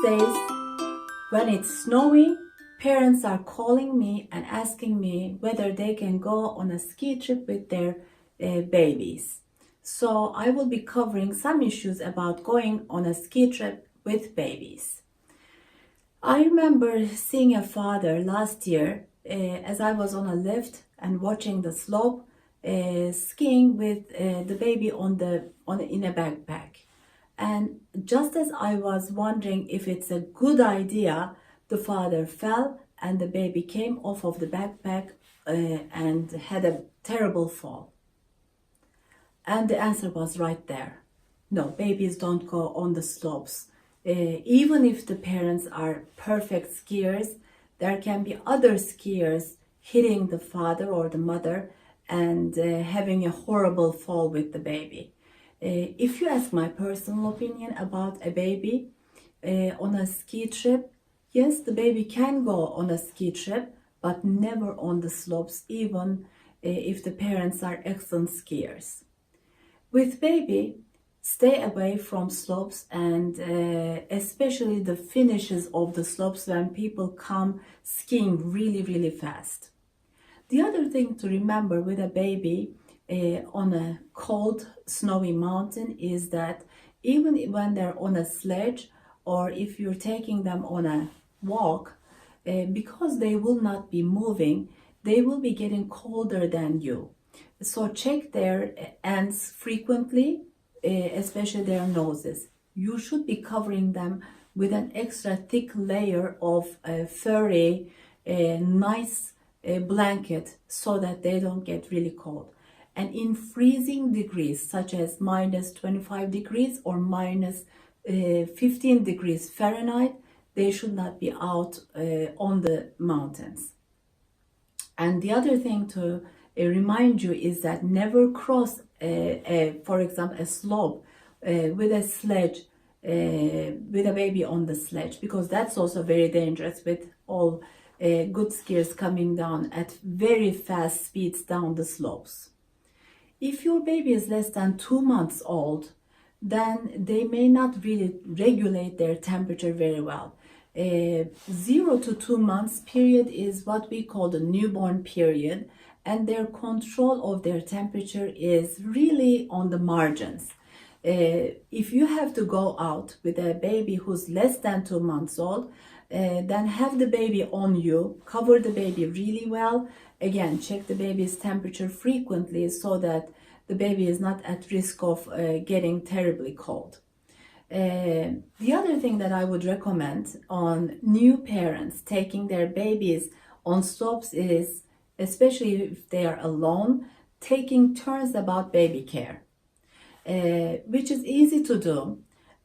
days, when it's snowy, parents are calling me and asking me whether they can go on a ski trip with their babies. So I will be covering some issues about going on a ski trip with babies. I remember seeing a father last year as I was on a lift and watching the slope, skiing with the baby in a backpack. And just as I was wondering if it's a good idea, the father fell and the baby came off of the backpack and had a terrible fall. And the answer was right there. No, babies don't go on the slopes. Even if the parents are perfect skiers, there can be other skiers hitting the father or the mother and having a horrible fall with the baby. If you ask my personal opinion about a baby on a ski trip, yes, the baby can go on a ski trip, but never on the slopes, even if the parents are excellent skiers. With baby, stay away from slopes and especially the finishes of the slopes when people come skiing really, really fast. The other thing to remember with a baby on a cold, snowy mountain is that even when they're on a sledge or if you're taking them on a walk, because they will not be moving, they will be getting colder than you. So check their ends frequently, especially their noses. You should be covering them with an extra thick layer of furry, nice blanket so that they don't get really cold. And in freezing degrees, such as minus 25 degrees or minus 15 degrees Fahrenheit, they should not be out on the mountains. And the other thing to remind you is that never cross, for example, a slope with a sledge, with a baby on the sledge, because that's also very dangerous with all good skiers coming down at very fast speeds down the slopes. If your baby is less than 2 months old, then they may not really regulate their temperature very well. 0 to 2 months period is what we call the newborn period, and their control of their temperature is really on the margins. If you have to go out with a baby who's less than 2 months old, then have the baby on you, cover the baby really well. Again, check the baby's temperature frequently so that the baby is not at risk of getting terribly cold. The other thing that I would recommend on new parents taking their babies on slopes is, especially if they are alone, taking turns about baby care, which is easy to do.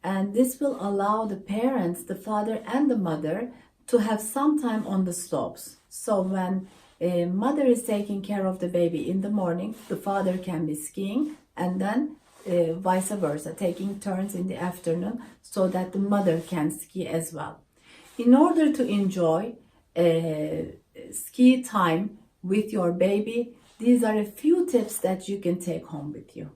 And this will allow the parents, the father and the mother, to have some time on the slopes. So when mother is taking care of the baby in the morning, the father can be skiing, and then vice versa, taking turns in the afternoon so that the mother can ski as well. In order to enjoy ski time with your baby, these are a few tips that you can take home with you.